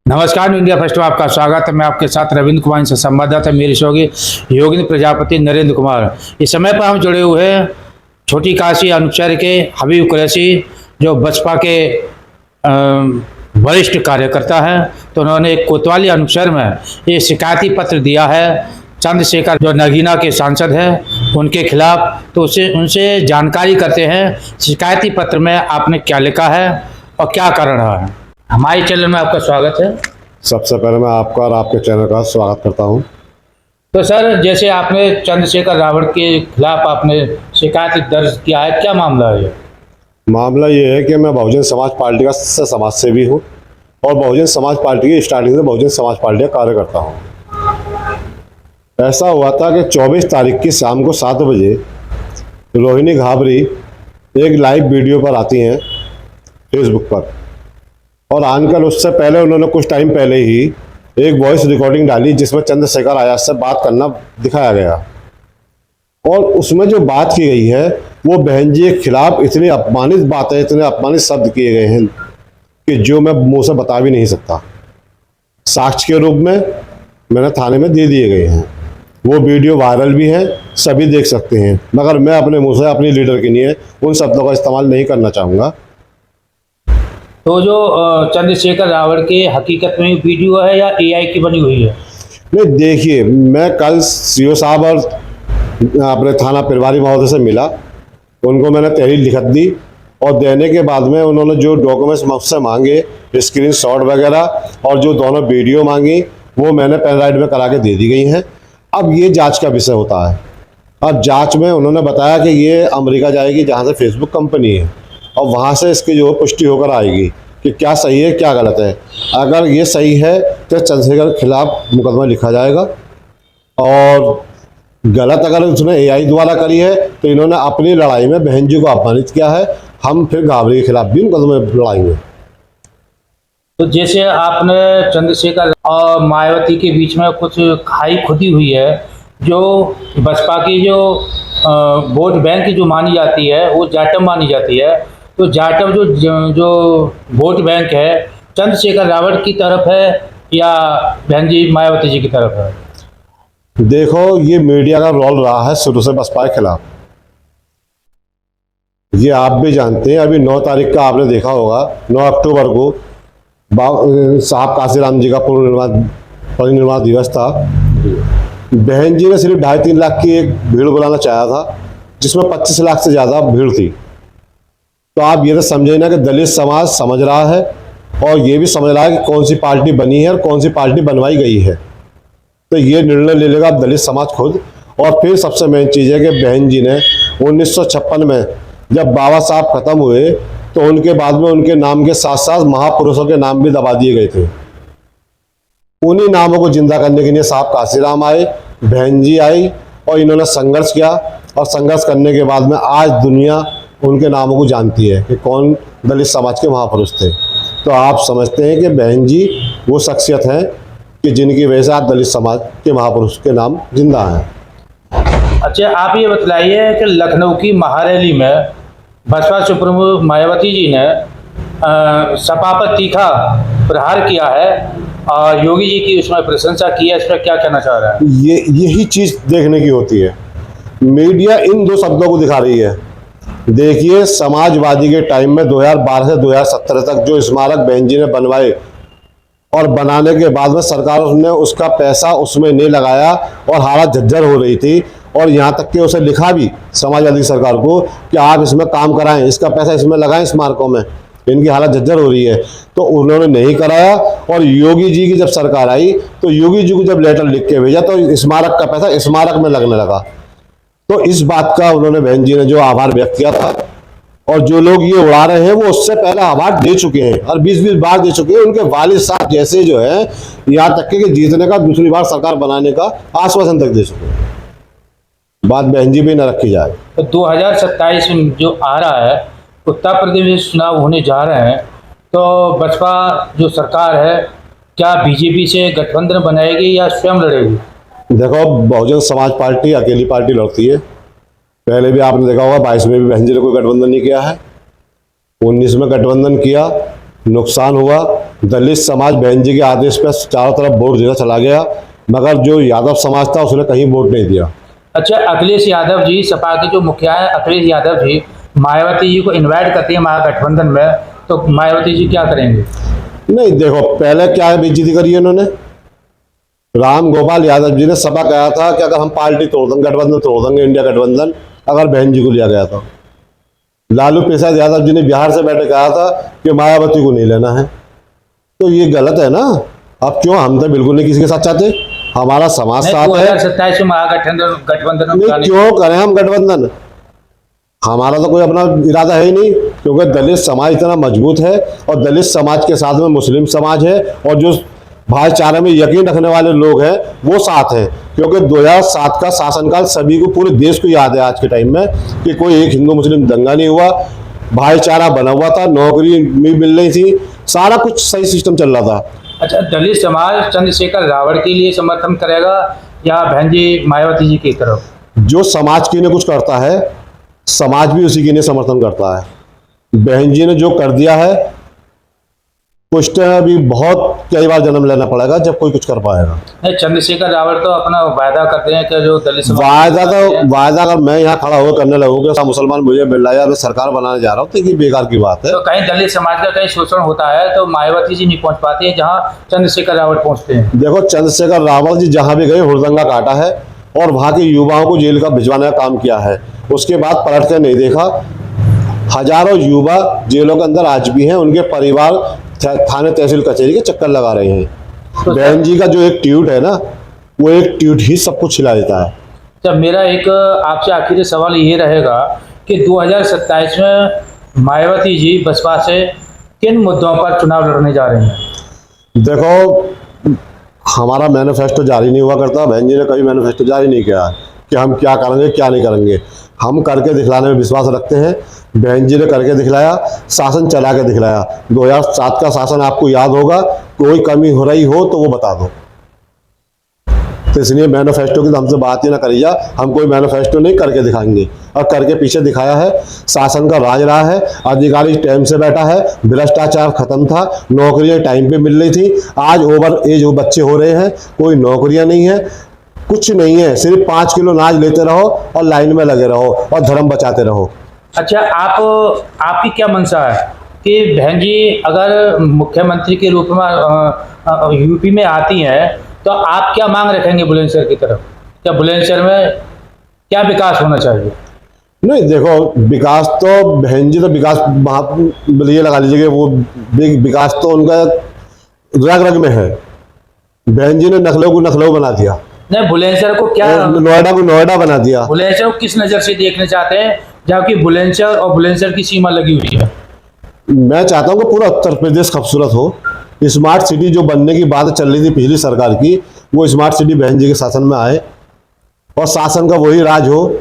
नमस्कार, India first में आपका स्वागत है। मैं आपके साथ रविंद्र कुमार से संवाददाता मेरी सहयोगी योगिंद्र प्रजापति नरेंद्र कुमार। इस समय पर हम जुड़े हुए हैं छोटी काशी अनुपचर्य के हबीब कुरैशी, जो बसपा के वरिष्ठ कार्यकर्ता हैं। तो उन्होंने एक कोतवाली अनुपचर्य में ये शिकायती पत्र दिया है चंद्रशेखर, जो नगीना के सांसद हैं, उनके खिलाफ। तो उनसे जानकारी करते हैं शिकायती पत्र में आपने क्या लिखा है और क्या कारण है। हमारे चैनल में आपका स्वागत है। सबसे पहले मैं आपका और आपके चैनल का स्वागत करता हूं। तो सर, जैसे आपने चंद्रशेखर रावण के खिलाफ आपने शिकायत दर्ज किया है, क्या मामला है? मामला ये है कि मैं बहुजन समाज पार्टी का समाज सेवी हूं और बहुजन समाज पार्टी की स्टार्टिंग से बहुजन समाज पार्टी का कार्यकर्ता हूं। ऐसा हुआ था कि 24 तारीख की शाम को 7 बजे रोहिणी घाबरी एक लाइव वीडियो पर आती हैं फेसबुक पर, और आनकर उससे पहले उन्होंने कुछ टाइम पहले ही एक वॉइस रिकॉर्डिंग डाली जिसमें चंद्रशेखर आजाद से बात करना दिखाया गया। और उसमें जो बात की गई है वो बहन जी के खिलाफ इतनी अपमानित बातें, इतने अपमानित शब्द किए गए हैं कि जो मैं मुंह से बता भी नहीं सकता। साक्ष्य के रूप में मैंने थाने में दे दिए गए हैं। वो वीडियो वायरल भी है, सभी देख सकते हैं, मगर मैं अपने मुंह से अपनी लीडर के लिए उन शब्दों का इस्तेमाल नहीं करना चाहूँगा। तो जो चंद्रशेखर रावण के हकीकत में वीडियो है या एआई की बनी हुई है? नहीं, देखिए, मैं कल सीओ साहब और अपने थाना प्रभारी महोदय से मिला। उनको मैंने तहरीर लिखत दी और देने के बाद में उन्होंने जो डॉक्यूमेंट्स मुझसे मांगे, स्क्रीनशॉट वगैरह और जो दोनों वीडियो मांगी, वो मैंने पेन ड्राइव में करा के दे दी गई हैं। अब ये जांच का विषय होता है। अब जांच में उन्होंने बताया कि ये अमेरिका जाएगी जहाँ से फेसबुक कंपनी है, और वहाँ से इसकी जो पुष्टि होकर आएगी कि क्या सही है क्या गलत है। अगर ये सही है तो चंद्रशेखर के खिलाफ मुकदमा लिखा जाएगा, और गलत अगर उसने एआई द्वारा करी है तो इन्होंने अपनी लड़ाई में बहन जी को अपमानित किया है। हम फिर घाबरी के खिलाफ भी मुकदमे लड़ाएंगे। तो जैसे आपने चंद्रशेखर और मायावती के बीच में कुछ खाई खुदी हुई है, जो बसपा की जो वोट बैंक जो मानी जाती है वो जाटव मानी जाती है। तो जाटव जो वोट बैंक है, चंद्रशेखर रावण की तरफ है या बहन जी मायावती जी की तरफ है? देखो, ये मीडिया का रोल रहा है शुरू से बसपा के खिलाफ। ये आप भी जानते हैं। अभी 9 तारीख का आपने देखा होगा, 9 अक्टूबर को साहब काशीराम जी का परिनिर्वाण दिवस था। बहन जी ने सिर्फ 2.5-3 लाख की एक भीड़ बुलाना चाहा था, जिसमें 25 लाख से ज़्यादा भीड़ थी। तो आप ये तो समझे ना कि दलित समाज समझ रहा है और ये भी समझ रहा है कि कौन सी पार्टी बनी है और कौन सी पार्टी बनवाई गई है। तो ये निर्णय ले लेगा दलित समाज खुद। और फिर सबसे मेन चीज़ है कि बहन जी ने 1956 में जब बाबा साहब खत्म हुए तो उनके बाद में उनके नाम के साथ साथ महापुरुषों के नाम भी दबा दिए गए थे। उन्हीं नामों को जिंदा करने के लिए साहब काशीराम आए, बहन जी आई, और इन्होंने संघर्ष किया। और संघर्ष करने के बाद में आज दुनिया उनके नामों को जानती है कि कौन दलित समाज के महापुरुष थे। तो आप समझते हैं कि बहन जी वो शख्सियत हैं कि जिनकी वजह से आज दलित समाज के महापुरुष के नाम जिंदा हैं। अच्छा, आप ये बतलाइए कि लखनऊ की महारैली में बसपा सुप्रीमो मायावती जी ने सपा पर तीखा प्रहार किया है और योगी जी की उसमें प्रशंसा की है। इस पर क्या कहना चाह रहा है? यही चीज़ देखने की होती है। मीडिया इन दो शब्दों को दिखा रही है। देखिए, समाजवादी के टाइम में 2012 से 2017 तक जो स्मारक बहन जी ने बनवाए, और बनाने के बाद में सरकार ने उसका पैसा उसमें नहीं लगाया और हालत झज्जर हो रही थी। और यहाँ तक कि उसे लिखा भी समाजवादी सरकार को कि आप इसमें काम कराएं, इसका पैसा इसमें लगाएं स्मारकों में, इनकी हालत झज्जर हो रही है। तो उन्होंने नहीं कराया। और योगी जी की जब सरकार आई तो योगी जी को जब लेटर लिख के भेजा तो स्मारक का पैसा स्मारक में लगने लगा। तो इस बात का उन्होंने बहन जी ने जो आभार व्यक्त किया था, और जो लोग ये उड़ा रहे हैं वो उससे पहले आभार दे चुके हैं और 20-20 बार दे चुके हैं। उनके वालिद साहब जैसे जो है, यहाँ तक कि जीतने का दूसरी बार सरकार बनाने का आश्वासन तक दे चुके हैं। बात बहन जी भी न रखी जाए। तो 2027 में जो आ रहा है, उत्तर प्रदेश में चुनाव होने जा रहे हैं, तो बसपा जो सरकार है क्या बीजेपी से गठबंधन बनाएगी या स्वयं लड़ेगी? देखो, बहुजन समाज पार्टी अकेली पार्टी लड़ती है। पहले भी आपने देखा होगा, 22 में भी बहन जी ने कोई गठबंधन नहीं किया है। 19 में गठबंधन किया, नुकसान हुआ। दलित समाज बहन जी के आदेश पर चारों तरफ वोट देना चला गया, मगर जो यादव समाज था उसने कहीं वोट नहीं दिया। अच्छा, अखिलेश यादव जी, सपा के जो मुखिया है अखिलेश यादव जी, मायावती जी को इनवाइट करते हैं महागठबंधन में, तो मायावती जी क्या करेंगे? नहीं देखो, पहले क्या बेइज्जती करी है उन्होंने। राम गोपाल यादव जी ने सभा कहा था कि अगर हम पार्टी तोड़ देंगे, गठबंधन तोड़ देंगे, इंडिया गठबंधन, अगर बहन जी को लिया गया तो। लालू प्रसाद यादव जी ने बिहार से बैठे कहा था कि मायावती को नहीं लेना है। तो ये गलत है ना। अब क्यों, हम तो बिल्कुल नहीं किसी के साथ चाहते, हमारा समाज साथ है। 2027 में महागठबंधन में नहीं, क्यों करें हम गठबंधन, हमारा तो कोई अपना इरादा है ही नहीं, क्योंकि दलित समाज इतना मजबूत है और दलित समाज के साथ में मुस्लिम समाज है और जो भाईचारे में यकीन रखने वाले लोग हैं वो साथ हैं। क्योंकि 2007 का शासनकाल सभी को, पूरे देश को याद है आज के टाइम में, कि कोई एक हिंदू मुस्लिम दंगा नहीं हुआ, भाईचारा बना हुआ था, नौकरी भी मिल रही थी, सारा कुछ सही सिस्टम चल रहा था। अच्छा, दलित समाज चंद्रशेखर रावण के लिए समर्थन करेगा या बहन जी मायावती जी की तरफ? जो समाज के लिए कुछ करता है, समाज भी उसी के लिए समर्थन करता है। बहन जी ने जो कर दिया है, कुछ अभी बहुत कई बार जन्म लेना पड़ेगा जब कोई कुछ कर पाएगा। नहीं, चंद्रशेखर रावण तो अपना वायदा करते हैं कि जो दलित समाज वायदा अगर मैं यहाँ खड़ा होकर करने लगूंगा, सब मुसलमान मुझे मिल रहा है, मैं सरकार बनाने जा रहा हूँ, तो ये बेकार की बात है। तो कहीं दलित समाज का कहीं शोषण होता है तो मायावती जी नहीं पहुंच पाती है जहां चंद्रशेखर रावण पहुंचते हैं। देखो, चंद्रशेखर रावण जी जहां भी गए हुड़दंगा काटा है और वहां के युवाओं को जेल का भिजवाने का काम किया है। उसके बाद पलट कर नहीं देखा। हजारों युवा जेलों के अंदर आज भी हैं, उनके परिवार थाने तहसील कचहरी के चक्कर लगा रहे हैं। बहन जी का जो एक ट्वीट है ना, वो एक ट्वीट ही सब कुछ हिला देता है। जब मेरा एक आपसे आखिरी सवाल ये रहेगा कि 2027 में मायावती जी बसपा से किन मुद्दों पर चुनाव लड़ने जा रही हैं? देखो, हमारा मैनिफेस्टो जारी नहीं हुआ करता, बहन जी ने कभी मैनिफेस्टो जारी नहीं किया कि हम क्या करेंगे क्या नहीं करेंगे। हम करके दिखलाने में विश्वास रखते हैं। बहन जी ने करके दिखलाया, शासन चला के दिखलाया। 2007 का शासन आपको याद होगा, कोई कमी हो रही हो तो वो बता दो। तो इसलिए मैनिफेस्टो की तो हमसे बात ही ना करी जा, हम कोई मैनिफेस्टो नहीं, करके दिखाएंगे। और करके पीछे दिखाया है। शासन का राज रहा है, अधिकारी टाइम से बैठा है, भ्रष्टाचार खत्म था, नौकरियां टाइम पे मिल रही थी। आज ओवर एज वो बच्चे हो रहे हैं, कोई नौकरियां नहीं है, कुछ नहीं है, सिर्फ 5 किलो अनाज लेते रहो और लाइन में लगे रहो और धर्म बचाते रहो। अच्छा, आपकी क्या मंशा है कि बहन जी अगर मुख्यमंत्री के रूप में यूपी में आती हैं तो आप क्या मांग रखेंगे बुलंदशहर की तरफ? क्या बुलंदशहर में क्या विकास होना चाहिए? नहीं देखो, विकास तो बहन जी तो विकास ये लगा लीजिए कि वो विकास तो उनका रग रग में है। बहन जी ने नखलऊ को नखलऊ बना दिया, नहीं, बुलंदशहर को क्या, नोएडा को नोएडा बना दिया। बुलंदशहर को किस नज़र से देखना चाहते हैं जबकि बुलंदशहर और बुलंदशहर की सीमा लगी हुई है? मैं चाहता हूँ कि पूरा उत्तर प्रदेश खूबसूरत हो। स्मार्ट सिटी जो बनने की बात चल रही थी पिछली सरकार की, वो स्मार्ट सिटी बहन जी के शासन में आए और शासन का वही राज हो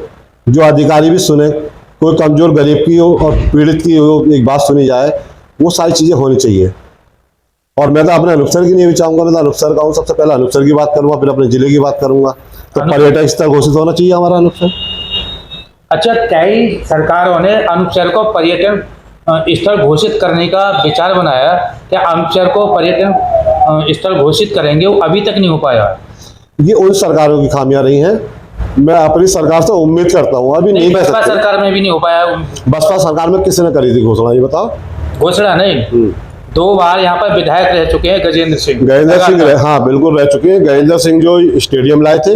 जो अधिकारी भी सुने, कोई कमजोर गरीब की हो और पीड़ित की हो, एक बात सुनी जाए, वो सारी चीज़ें होनी चाहिए। और मैं तो अपने अनूपसर की नहीं भी चाहूँगा, मैं तो अनूपसर का हूँ, सबसे पहले अनूपसर की बात करूँगा, फिर अपने जिले की बात करूँगा। तो पर्यटक स्थल घोषित होना चाहिए हमारा अनूपसर। अच्छा, कई सरकारों ने अनूपसर को पर्यटन स्थल घोषित करने का विचार बनाया, क्या अनूपसर को पर्यटन स्थल घोषित करेंगे? वो अभी तक नहीं हो पाया। ये उन सरकारों की खामियां रही हैं। मैं अपनी सरकार से उम्मीद करता हूँ, अभी नहीं बसपा सरकार में भी नहीं हो पाया। बसपा सरकार में किसने करी थी घोषणा, ये बताओ? घोषणा नहीं, 2 बार यहाँ पर विधायक रह चुके हैं गजेंद्र सिंह। हाँ बिल्कुल रह चुके हैं। गजेंद्र सिंह जो स्टेडियम लाए थे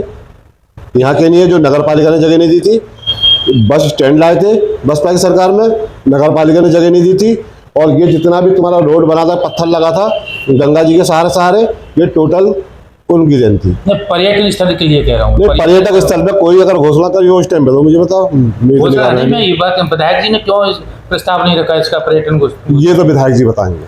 यहाँ के लिए, जो नगर पालिका ने जगह नहीं दी थी। बस स्टैंड लाए थे बसपा की सरकार में, नगर पालिका ने जगह नहीं दी थी। और ये जितना भी तुम्हारा रोड बना था, पत्थर लगा था गंगा जी के सहारे, ये टोटल उनकी देन थी। पर्यटन स्थल के लिए कह रहा हूँ। पर्यटक स्थल पे कोई अगर घोषणा करी हो उस टाइम पे तो मुझे बताओ। घोषणा नहीं, मैं ये बात, विधायक जी ने क्यों प्रस्ताव नहीं रखा इसका पर्यटन? ये तो विधायक जी बताएंगे।